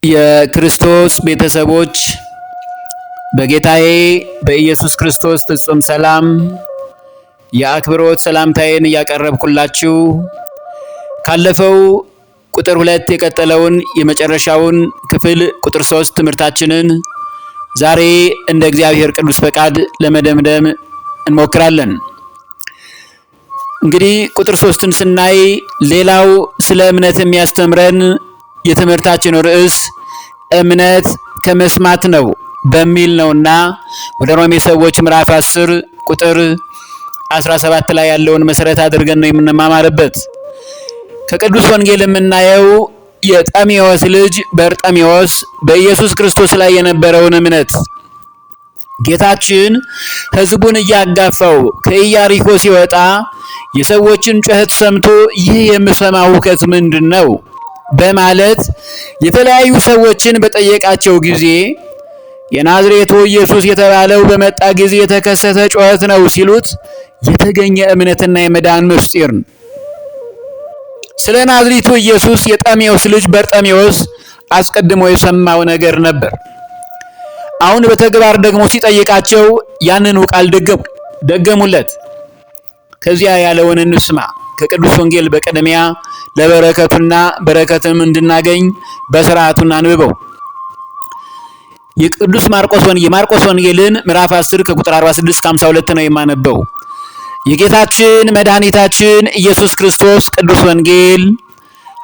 የክርስቶስ ቤተሰቦች በጌታዬ በኢየሱስ ክርስቶስ ፍጹም ሰላም የአክብሮት ሰላምታዬን እያቀረብኩላችሁ ካለፈው ቁጥር 2 የቀጠለውን የመጨረሻውን ክፍል ቁጥር 3 ትምህርታችንን ዛሬ እንደ እግዚአብሔር ቅዱስ ፈቃድ ለመደምደም እንሞክራለን። እንግዲህ ቁጥር 3ን ስናይ ሌላው ስለ እምነት የሚያስተምረን የትምህርታችን ርዕስ እምነት ከመስማት ነው በሚል ነውና ወደ ሮሜ ሰዎች ምዕራፍ 10 ቁጥር 17 ላይ ያለውን መሰረት አድርገን ነው የምንማማርበት። ከቅዱስ ወንጌል የምናየው የጠሜዎስ ልጅ በርጠሜዎስ በኢየሱስ ክርስቶስ ላይ የነበረውን እምነት ጌታችን ሕዝቡን እያጋፋው ከኢያሪኮ ሲወጣ የሰዎችን ጩኸት ሰምቶ ይህ የምሰማው ሁከት ምንድን ነው በማለት የተለያዩ ሰዎችን በጠየቃቸው ጊዜ የናዝሬቱ ኢየሱስ የተባለው በመጣ ጊዜ የተከሰተ ጩኸት ነው ሲሉት የተገኘ እምነትና የመዳን ምስጢር ነው። ስለ ናዝሬቱ ኢየሱስ የጠሜዎስ ልጅ በርጠሜዎስ አስቀድሞ የሰማው ነገር ነበር። አሁን በተግባር ደግሞ ሲጠይቃቸው ያንኑ ቃል ደገሙለት። ከዚያ ያለውን እንስማ። ከቅዱስ ወንጌል በቅድሚያ ለበረከቱና በረከትም እንድናገኝ በስርዓቱና አንብበው። የቅዱስ ማርቆስ ወንጌልን ምዕራፍ 10 ከቁጥር 46 እስከ 52 ነው የማነበው። የጌታችን መድኃኒታችን ኢየሱስ ክርስቶስ ቅዱስ ወንጌል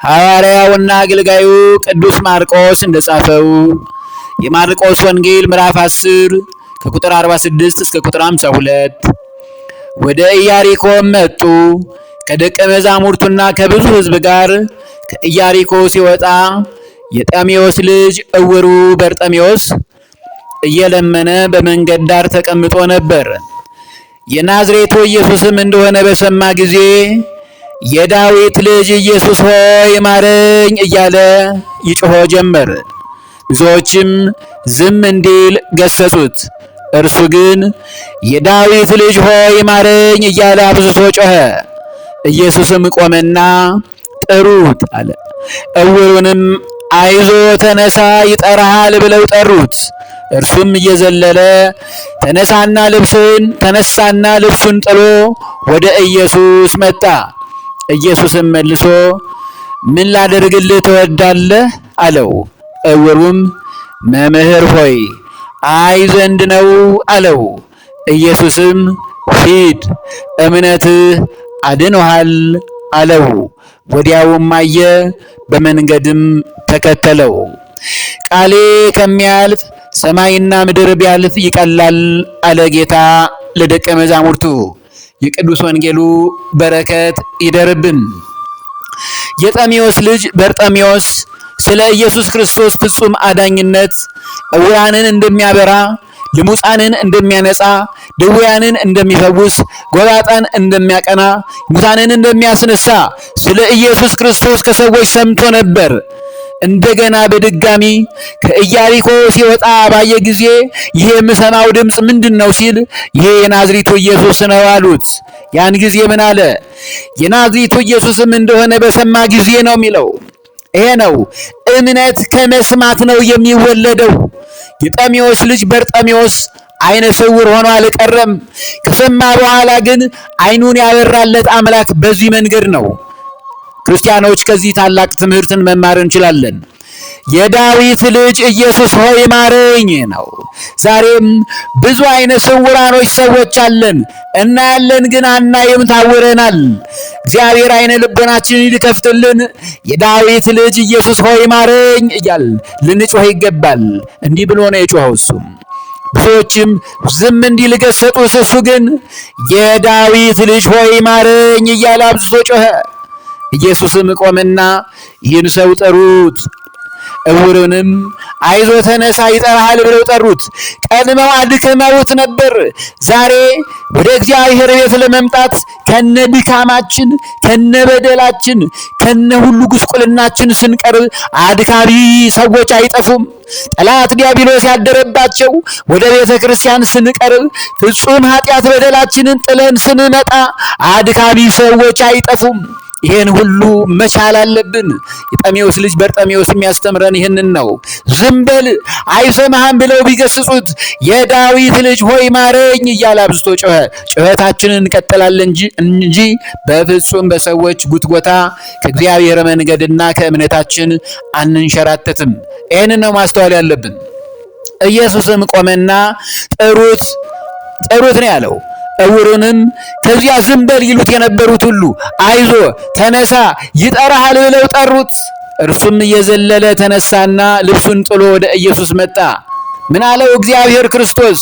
ሐዋርያውና አገልጋዩ ቅዱስ ማርቆስ እንደጻፈው የማርቆስ ወንጌል ምዕራፍ 10 ከቁጥር 46 እስከ ቁጥር 52 ወደ ኢያሪኮም መጡ። ከደቀ መዛሙርቱና ከብዙ ሕዝብ ጋር ከኢያሪኮ ሲወጣ የጠሜዎስ ልጅ እውሩ በርጠሜዎስ እየለመነ በመንገድ ዳር ተቀምጦ ነበር። የናዝሬቱ ኢየሱስም እንደሆነ በሰማ ጊዜ የዳዊት ልጅ ኢየሱስ ሆይ ማረኝ እያለ ይጮህ ጀመር። ብዙዎችም ዝም እንዲል ገሰጹት። እርሱ ግን የዳዊት ልጅ ሆይ ማረኝ እያለ አብዝቶ ጮኸ። ኢየሱስም ቆመና ጥሩት አለ። እውሩንም አይዞ ተነሳ ይጠራሃል ብለው ጠሩት። እርሱም እየዘለለ ተነሳና ልብሱን ጥሎ ወደ ኢየሱስ መጣ። ኢየሱስም መልሶ ምን ላደርግልህ ትወዳለህ አለው። እውሩም መምህር ሆይ አይ ዘንድ ነው አለው። ኢየሱስም ሂድ እምነትህ አድኖሃል አለው። ወዲያውም አየ፣ በመንገድም ተከተለው። ቃሌ ከሚያልፍ ሰማይና ምድር ቢያልፍ ይቀላል አለ ጌታ ለደቀ መዛሙርቱ። የቅዱስ ወንጌሉ በረከት ይደርብን። የጠሜዎስ ልጅ በርጠሜዎስ ስለ ኢየሱስ ክርስቶስ ፍጹም አዳኝነት ዕውራንን እንደሚያበራ፣ ልሙፃንን እንደሚያነጻ፣ ድውያንን እንደሚፈውስ፣ ጎባጣን እንደሚያቀና፣ ሙታንን እንደሚያስነሳ ስለ ኢየሱስ ክርስቶስ ከሰዎች ሰምቶ ነበር። እንደገና በድጋሚ ከኢያሪኮ ሲወጣ ባየ ጊዜ ይሄ የምሰማው ድምፅ ምንድን ነው ሲል ይሄ የናዝሬቱ ኢየሱስ ነው አሉት። ያን ጊዜ ምን አለ? የናዝሬቱ ኢየሱስም እንደሆነ በሰማ ጊዜ ነው የሚለው። ይሄ ነው እምነት ከመስማት ነው የሚወለደው። የጠሜዎስ ልጅ በርጠሜዎስ አይነ ስውር ሆኖ አልቀረም። ከሰማ በኋላ ግን አይኑን ያበራለት አምላክ በዚህ መንገድ ነው። ክርስቲያኖች ከዚህ ታላቅ ትምህርትን መማር እንችላለን። የዳዊት ልጅ ኢየሱስ ሆይ ማረኝ ነው። ዛሬም ብዙ አይነ ስውራኖች ሰዎች አለን። እናያለን ግን አናይም፣ ታውረናል። እግዚአብሔር አይነ ልቦናችንን ይከፍትልን። የዳዊት ልጅ ኢየሱስ ሆይ ማረኝ እያል ልንጮህ ይገባል። እንዲህ ብሎ ነው የጮኸው እሱ። ብዙዎችም ዝም እንዲል ገሰጡት። እሱ ግን የዳዊት ልጅ ሆይ ማረኝ እያለ አብዝቶ ጮኸ። ኢየሱስም ቆመና ይህን ሰው ጠሩት። እውሩንም አይዞ ተነሳ ይጠራሃል ብለው ጠሩት። ቀድመው አድክመውት ነበር። ዛሬ ወደ እግዚአብሔር ቤት ለመምጣት ከነ ድካማችን፣ ከነ በደላችን፣ ከነ ሁሉ ጉስቁልናችን ስንቀርብ አድካሚ ሰዎች አይጠፉም። ጠላት ዲያብሎስ ያደረባቸው ወደ ቤተ ክርስቲያን ስንቀርብ ፍጹም ኃጢአት በደላችንን ጥለን ስንመጣ አድካሚ ሰዎች አይጠፉም። ይሄን ሁሉ መቻል አለብን። የጠሜዎስ ልጅ በርጠሜዎስ የሚያስተምረን ይህንን ነው። ዝም በል አይሰማህም ብለው ቢገስጹት የዳዊት ልጅ ሆይ ማረኝ እያለ አብዝቶ ጮኸ። ጩኸታችንን እንቀጥላለን እንጂ በፍጹም በሰዎች ጉትጎታ ከእግዚአብሔር መንገድና ከእምነታችን አንንሸራተትም። ይህንን ነው ማስተዋል ያለብን። ኢየሱስም ቆመና ጥሩት ነው ያለው። ዕውሩንም ከዚያ ዝም በል ይሉት የነበሩት ሁሉ አይዞ ተነሳ ይጠራሃል ብለው ጠሩት። እርሱም እየዘለለ ተነሳና ልብሱን ጥሎ ወደ ኢየሱስ መጣ። ምን አለው? እግዚአብሔር ክርስቶስ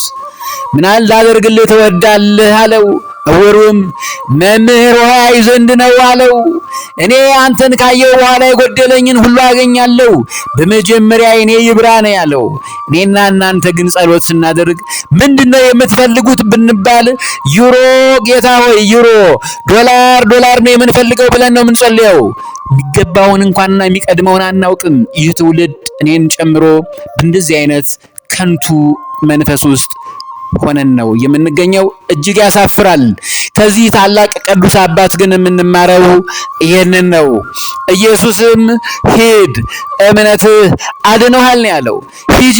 ምን ላደርግልህ ትወዳለህ አለው። ዕውሩም መምህር ሆይ አይ ዘንድ ነው አለው። እኔ አንተን ካየው በኋላ የጎደለኝን ሁሉ አገኛለሁ፣ በመጀመሪያ እኔ ይብራ ነው ያለው። እኔና እናንተ ግን ጸሎት ስናደርግ ምንድነው የምትፈልጉት ብንባል ዩሮ ጌታ ሆይ ዩሮ፣ ዶላር ነው የምንፈልገው ብለን ነው የምንጸልየው። የሚገባውን እንኳንና የሚቀድመውን አናውቅም። ይህ ትውልድ እኔን ጨምሮ በእንደዚህ አይነት ከንቱ መንፈስ ውስጥ ሆነን ነው የምንገኘው። እጅግ ያሳፍራል። ከዚህ ታላቅ ቅዱስ አባት ግን የምንማረው ይሄንን ነው። ኢየሱስም ሂድ እምነትህ አድኖሃል ነው ያለው። ሂጂ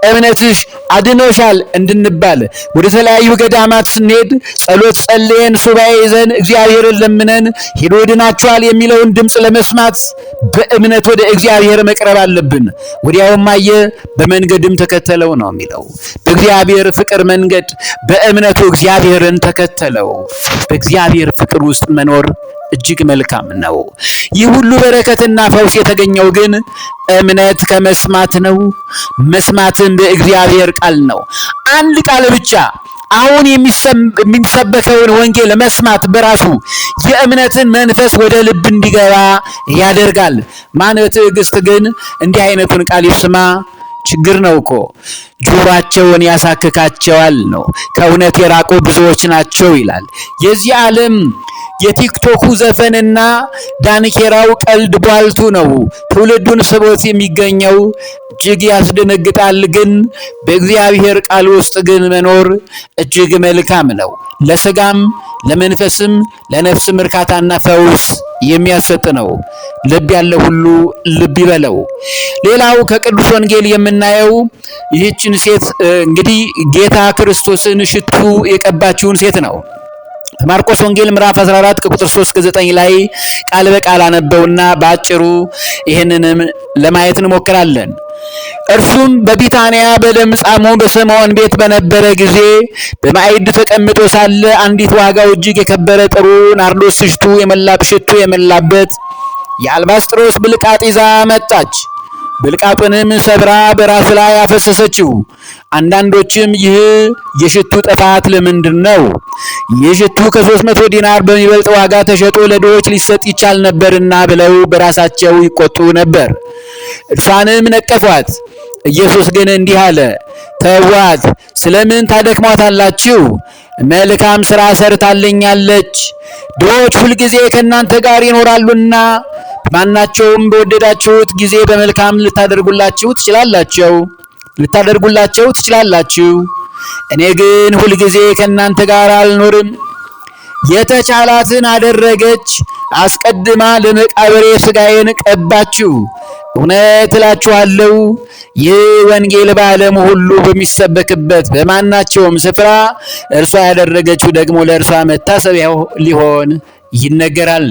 እምነትሽ አድኖሻል እንድንባል ወደ ተለያዩ ገዳማት ስንሄድ ጸሎት ጸልየን ሱባኤ ይዘን እግዚአብሔርን ለምነን ሂዶ ድናችኋል የሚለውን ድምፅ ለመስማት በእምነት ወደ እግዚአብሔር መቅረብ አለብን። ወዲያውም አየ በመንገድም ተከተለው ነው የሚለው። በእግዚአብሔር ፍቅር መንገድ በእምነቱ እግዚአብሔርን ተከተለው። በእግዚአብሔር ፍቅር ውስጥ መኖር እጅግ መልካም ነው። ይህ ሁሉ በረከትና ፈውስ የተገኘው ግን እምነት ከመስማት ነው፣ መስማትን በእግዚአብሔር ቃል ነው። አንድ ቃል ብቻ አሁን የሚሰበከውን ወንጌል መስማት በራሱ የእምነትን መንፈስ ወደ ልብ እንዲገባ ያደርጋል። ማን በትዕግስት ግን እንዲህ አይነቱን ቃል ይስማ? ችግር ነው እኮ ጆሮአቸውን ያሳክካቸዋል ነው። ከእውነት የራቁ ብዙዎች ናቸው ይላል። የዚህ ዓለም የቲክቶኩ ዘፈንና ዳንኬራው ቀልድ ቧልቱ ነው ትውልዱን ስቦት የሚገኘው። እጅግ ያስደነግጣል። ግን በእግዚአብሔር ቃል ውስጥ ግን መኖር እጅግ መልካም ነው። ለስጋም ለመንፈስም ለነፍስም እርካታና ፈውስ የሚያሰጥ ነው። ልብ ያለው ሁሉ ልብ ይበለው። ሌላው ከቅዱስ ወንጌል የምናየው ይህችን ሴት እንግዲህ ጌታ ክርስቶስን ሽቱ የቀባችውን ሴት ነው። ማርቆስ ወንጌል ምዕራፍ 14 ከቁጥር 3 እስከ 9 ላይ ቃል በቃል አነበውና በአጭሩ ይህንንም ለማየት እንሞክራለን። እርሱም በቢታንያ በለምጻሙ በስምዖን ቤት በነበረ ጊዜ በማዕድ ተቀምጦ ሳለ አንዲት ዋጋው እጅግ የከበረ ጥሩ ናርዶስ ሽቱ የመላበት የአልባስጥሮስ ብልቃጥ ይዛ መጣች። ብልቃጡንም ሰብራ በራሱ ላይ አፈሰሰችው። አንዳንዶችም ይህ የሽቱ ጥፋት ለምንድን ነው? ይህ ሽቱ ከ300 ዲናር በሚበልጥ ዋጋ ተሸጦ ለድሆች ሊሰጥ ይቻል ነበርና ብለው በራሳቸው ይቆጡ ነበር። እርሷንም ነቀፏት። ኢየሱስ ግን እንዲህ አለ፣ ተዋት፣ ስለምን ታደክሟታላችሁ? መልካም ሥራ ሰርታለኛለች። ድሆች ሁልጊዜ ከእናንተ ጋር ይኖራሉና ማናቸውም በወደዳችሁት ጊዜ በመልካም ልታደርጉላቸው ትችላላችሁ። እኔ ግን ሁልጊዜ ከእናንተ ጋር አልኖርም። የተቻላትን አደረገች። አስቀድማ ለመቃብሬ ሥጋዬን ቀባችሁ። እውነት እላችኋለሁ ይህ ወንጌል በዓለም ሁሉ በሚሰበክበት በማናቸውም ስፍራ እርሷ ያደረገችው ደግሞ ለእርሷ መታሰቢያው ሊሆን ይነገራል።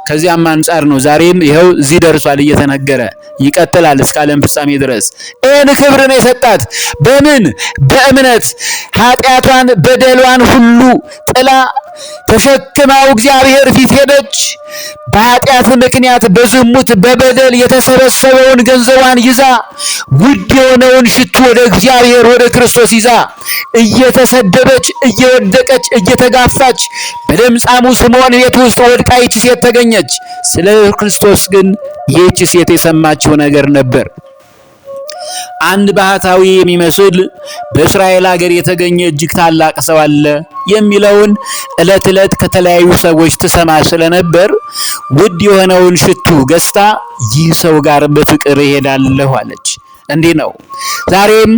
ከዚያም አንጻር ነው ዛሬም ይኸው እዚህ ደርሷል፣ እየተነገረ ይቀጥላል እስከ ዓለም ፍጻሜ ድረስ። ይህን ክብር ነው የሰጣት። በምን? በእምነት ኃጢአቷን በደሏን ሁሉ ጥላ ተሸክማው እግዚአብሔር ፊት ሄደች። በኃጢአት ምክንያት በዝሙት በበደል የተሰበሰበውን ገንዘቧን ይዛ ውድ የሆነውን ሽቱ ወደ እግዚአብሔር ወደ ክርስቶስ ይዛ እየተሰደበች እየወደቀች እየተጋፋች በለምጻሙ ስምዖን ቤት ውስጥ ወድቃ ይህች ሴት ተገኘች። ስለ ክርስቶስ ግን ይህች ሴት የሰማችው ነገር ነበር። አንድ ባህታዊ የሚመስል በእስራኤል ሀገር የተገኘ እጅግ ታላቅ ሰው አለ የሚለውን ዕለት ዕለት ከተለያዩ ሰዎች ትሰማ ስለነበር ውድ የሆነውን ሽቱ ገዝታ ይህ ሰው ጋር በፍቅር እሄዳለሁ አለች። እንዲህ ነው። ዛሬም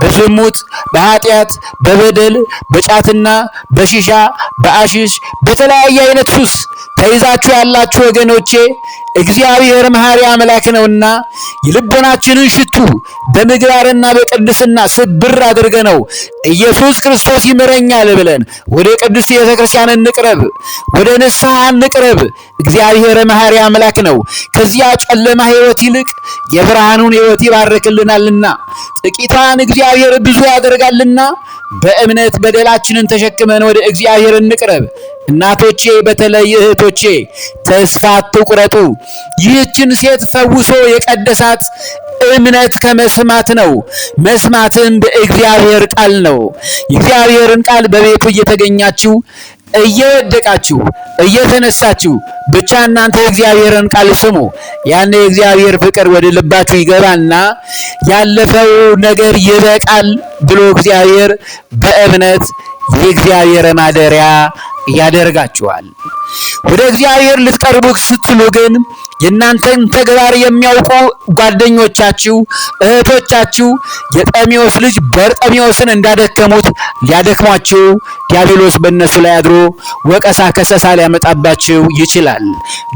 በዝሙት፣ በኃጢአት፣ በበደል፣ በጫትና በሺሻ፣ በአሽሽ፣ በተለያየ አይነት ሱስ ተይዛችሁ ያላችሁ ወገኖቼ እግዚአብሔር መሐሪ አምላክ ነውና የልቦናችንን ሽቱ በምግባርና በቅድስና ስብር አድርገነው ኢየሱስ ክርስቶስ ይምረኛል ብለን ወደ ቅድስት ቤተ ክርስቲያን እንቅረብ፣ ወደ ንስሐ እንቅረብ። እግዚአብሔር መሐሪ አምላክ ነው። ከዚያ ጨለማ ሕይወት ይልቅ የብርሃኑን ሕይወት ይባርክልናልና ጥቂቷን እግዚአብሔር ብዙ ያደርጋልና በእምነት በደላችንን ተሸክመን ወደ እግዚአብሔር እንቅረብ። እናቶቼ በተለይ እህቶቼ ተስፋ አትቁረጡ። ይህችን ሴት ፈውሶ የቀደሳት እምነት ከመስማት ነው፣ መስማትም በእግዚአብሔር ቃል ነው። የእግዚአብሔርን ቃል በቤቱ እየተገኛችሁ እየወደቃችሁ እየተነሳችሁ ብቻ እናንተ የእግዚአብሔርን ቃል ስሙ። ያኔ የእግዚአብሔር ፍቅር ወደ ልባችሁ ይገባና ያለፈው ነገር ይበቃል ብሎ እግዚአብሔር በእምነት የእግዚአብሔር ማደሪያ ያደርጋችኋል። ወደ እግዚአብሔር ልትቀርቡ ስትሉ ግን የእናንተን ተግባር የሚያውቁ ጓደኞቻችሁ፣ እህቶቻችሁ የጠሚዎስ ልጅ በርጠሚዎስን እንዳደከሙት ሊያደክሟችሁ ዲያብሎስ በእነሱ ላይ አድሮ ወቀሳ ከሰሳ ሊያመጣባችሁ ይችላል።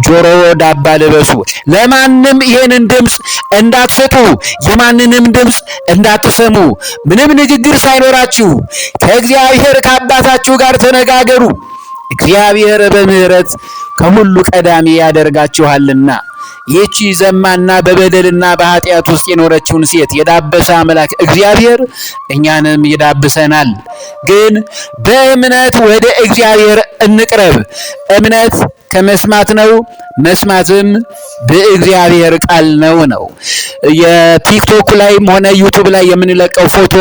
ጆሮ ዳባ ልበሱ። ለማንም ይሄንን ድምፅ እንዳትሰጡ፣ የማንንም ድምፅ እንዳትሰሙ። ምንም ንግግር ሳይኖራችሁ ከእግዚአብሔር ከአባታችሁ ጋር ተነጋገሩ። እግዚአብሔር በምሕረት ከሁሉ ቀዳሚ ያደርጋችኋልና። ይህቺ ዘማና በበደልና በኃጢአት ውስጥ የኖረችውን ሴት የዳበሰ አምላክ እግዚአብሔር እኛንም ይዳብሰናል። ግን በእምነት ወደ እግዚአብሔር እንቅረብ። እምነት ከመስማት ነው፣ መስማትም በእግዚአብሔር ቃል ነው። የቲክቶክ ላይም ሆነ ዩቱብ ላይ የምንለቀው ፎቶ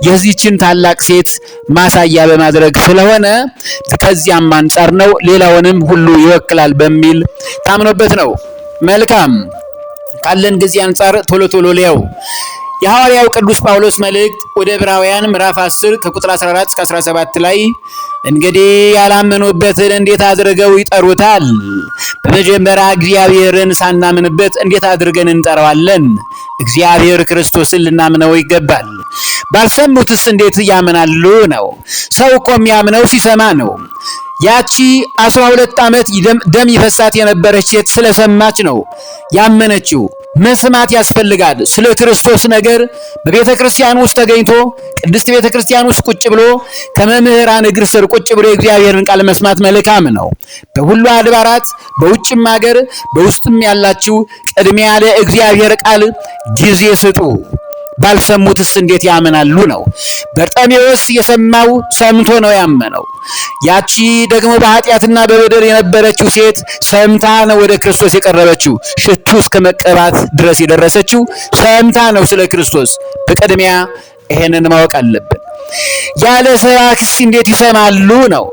የዚህችን ታላቅ ሴት ማሳያ በማድረግ ስለሆነ ከዚያም አንጻር ነው፣ ሌላውንም ሁሉ ይወክላል በሚል ታምኖበት ነው። መልካም ካለን ጊዜ አንጻር ቶሎ ቶሎ ሊያው የሐዋርያው ቅዱስ ጳውሎስ መልእክት ወደ ዕብራውያን ምዕራፍ 10 ከቁጥር 14 እስከ 17 ላይ እንግዲህ ያላመኑበትን እንዴት አድርገው ይጠሩታል? በመጀመሪያ እግዚአብሔርን ሳናምንበት እንዴት አድርገን እንጠራዋለን? እግዚአብሔር ክርስቶስን ልናምነው ይገባል። ባልሰሙትስ እንዴት ያምናሉ ነው። ሰው እኮ የሚያምነው ሲሰማ ነው። ያቺ 12 ዓመት ደም ይፈሳት የነበረች ሴት ስለሰማች ነው ያመነችው። መስማት ያስፈልጋል። ስለ ክርስቶስ ነገር በቤተ ክርስቲያን ውስጥ ተገኝቶ ቅድስት ቤተ ክርስቲያን ውስጥ ቁጭ ብሎ ከመምህራን እግር ስር ቁጭ ብሎ የእግዚአብሔርን ቃል መስማት መልካም ነው። በሁሉ አድባራት በውጭም ሀገር በውስጥም ያላችሁ ቅድሚያ ለእግዚአብሔር ቃል ጊዜ ስጡ። ባልሰሙትስ እንዴት ያምናሉ ነው። በርጤሜዎስ የሰማው ሰምቶ ነው ያመነው። ያቺ ደግሞ በኃጢአትና በበደል የነበረችው ሴት ሰምታ ነው ወደ ክርስቶስ የቀረበችው። ሽቱ እስከ መቀባት ድረስ የደረሰችው ሰምታ ነው ስለ ክርስቶስ። በቅድሚያ ይሄንን ማወቅ አለብን። ያለ ሰባኪስ እንዴት ይሰማሉ ነው።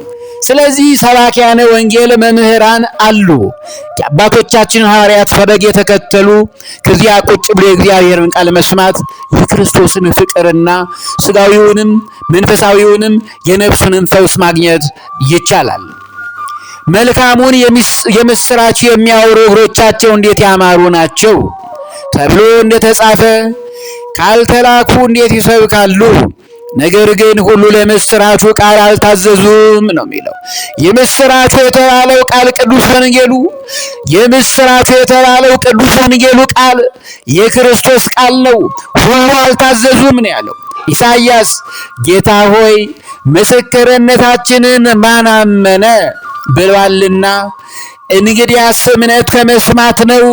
ስለዚህ ሰባኪያነ ወንጌል መምህራን አሉ። የአባቶቻችን ሐዋርያት ፈለግ የተከተሉ ከዚያ ቁጭ ብሎ የእግዚአብሔርን ቃል መስማት የክርስቶስን ፍቅርና ስጋዊውንም መንፈሳዊውንም የነፍሱንም ፈውስ ማግኘት ይቻላል። መልካሙን የምስራች የሚያወሩ እግሮቻቸው እንዴት ያማሩ ናቸው ተብሎ እንደተጻፈ ካልተላኩ እንዴት ይሰብካሉ? ነገር ግን ሁሉ ለምስራቹ ቃል አልታዘዙም ነው የሚለው። የምስራቹ የተባለው ቃል ቅዱስ ወንጌሉ፣ የምስራቹ የተባለው ቅዱስ ወንጌሉ ቃል የክርስቶስ ቃል ነው። ሁሉ አልታዘዙም ነው ያለው ኢሳይያስ። ጌታ ሆይ ምስክርነታችንን ማን አመነ ብሏልና፣ እንግዲያስ እምነት ከመስማት ነው፣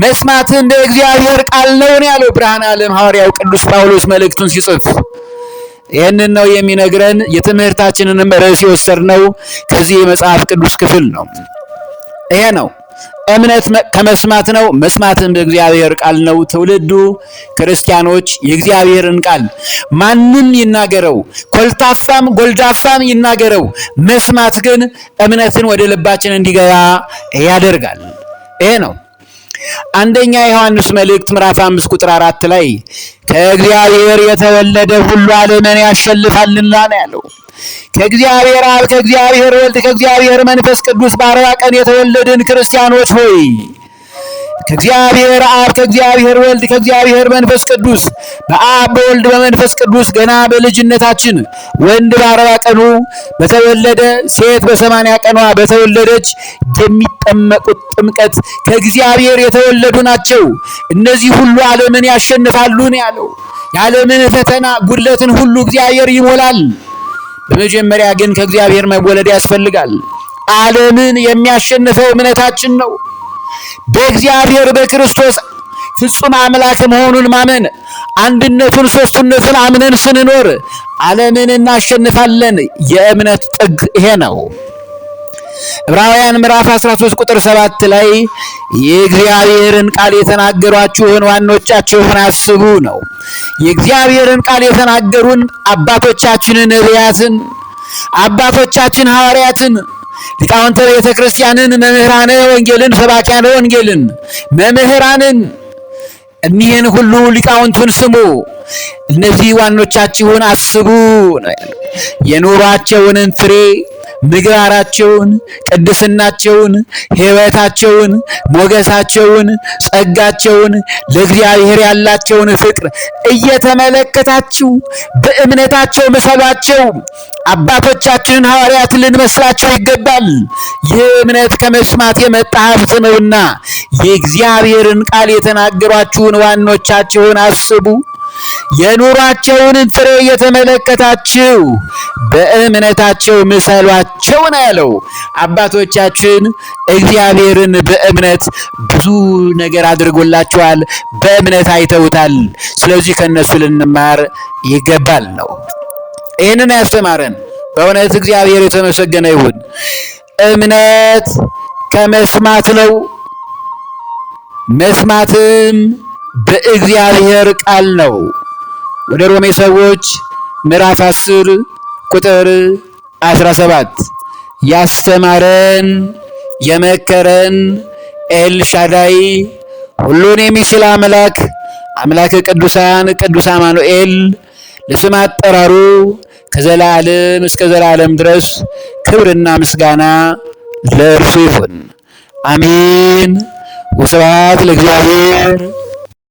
መስማትም በእግዚአብሔር ቃል ነው ያለው ብርሃነ ዓለም ሐዋርያው ቅዱስ ጳውሎስ መልእክቱን ሲጽፍ ይህንን ነው የሚነግረን። የትምህርታችንንም ርዕስ የወሰድነው ከዚህ የመጽሐፍ ቅዱስ ክፍል ነው። ይሄ ነው እምነት ከመስማት ነው፣ መስማትም በእግዚአብሔር ቃል ነው። ትውልዱ ክርስቲያኖች የእግዚአብሔርን ቃል ማንም ይናገረው፣ ኮልታፋም ጎልዳፋም ይናገረው፣ መስማት ግን እምነትን ወደ ልባችን እንዲገባ ያደርጋል። ይሄ ነው አንደኛ ዮሐንስ መልእክት ምዕራፍ 5 ቁጥር 4 ላይ ከእግዚአብሔር የተወለደ ሁሉ ዓለምን ያሸንፋልና ነው ያለው። ከእግዚአብሔር አብ፣ ከእግዚአብሔር ወልድ፣ ከእግዚአብሔር መንፈስ ቅዱስ በ40 ቀን የተወለድን ክርስቲያኖች ሆይ ከእግዚአብሔር አብ ከእግዚአብሔር ወልድ ከእግዚአብሔር መንፈስ ቅዱስ በአብ በወልድ በመንፈስ ቅዱስ ገና በልጅነታችን ወንድ በ40 ቀኑ በተወለደ ሴት በ80 ቀኗ በተወለደች የሚጠመቁት ጥምቀት ከእግዚአብሔር የተወለዱ ናቸው። እነዚህ ሁሉ ዓለምን ያሸንፋሉ ነው ያለው። የዓለምን ፈተና ጉድለትን ሁሉ እግዚአብሔር ይሞላል። በመጀመሪያ ግን ከእግዚአብሔር መወለድ ያስፈልጋል። ዓለምን የሚያሸንፈው እምነታችን ነው። በእግዚአብሔር በክርስቶስ ፍጹም አምላክ መሆኑን ማመን፣ አንድነቱን ሦስትነቱን አምነን ስንኖር ዓለምን እናሸንፋለን። የእምነት ጥግ ይሄ ነው። ዕብራውያን ምዕራፍ 13 ቁጥር 7 ላይ የእግዚአብሔርን ቃል የተናገሯችሁን ዋኖቻችሁን አስቡ ነው። የእግዚአብሔርን ቃል የተናገሩን አባቶቻችንን ነቢያትን፣ አባቶቻችን ሐዋርያትን፣ ሊቃውንተ ቤተ ክርስቲያንን፣ መምህራነ ወንጌልን፣ ሰባኪያነ ወንጌልን፣ መምህራንን እኒህን ሁሉ ሊቃውንቱን ስሙ። እነዚህ ዋኖቻችሁን አስቡ ነው ያለው። የኑሯቸውን ፍሬ ምግባራቸውን፣ ቅድስናቸውን፣ ሕይወታቸውን፣ ሞገሳቸውን፣ ጸጋቸውን፣ ለእግዚአብሔር ያላቸውን ፍቅር እየተመለከታችሁ በእምነታቸው ምሰሏቸው። አባቶቻችንን ሐዋርያት ልንመስላቸው ይገባል። ይህ እምነት ከመስማት የመጣ ሀብት ነውና የእግዚአብሔርን ቃል የተናገሯችሁን ዋኖቻችሁን አስቡ። የኑሯቸውን ፍሬ እየተመለከታችሁ በእምነታቸው ምሰሏቸው ነው ያለው። አባቶቻችን እግዚአብሔርን በእምነት ብዙ ነገር አድርጎላቸዋል። በእምነት አይተውታል። ስለዚህ ከነሱ ልንማር ይገባል ነው። ይህንን ያስተማረን በእውነት እግዚአብሔር የተመሰገነ ይሁን። እምነት ከመስማት ነው፣ መስማትም በእግዚአብሔር ቃል ነው። ወደ ሮሜ ሰዎች ምዕራፍ 10 ቁጥር 17 ያስተማረን የመከረን ኤልሻዳይ ሁሉን የሚችል አምላክ አምላከ ቅዱሳን ቅዱስ አማኑኤል ለስም አጠራሩ ከዘላለም እስከ ዘላለም ድረስ ክብርና ምስጋና ለእርሱ ይሁን። አሜን። ወስብሐት ለእግዚአብሔር።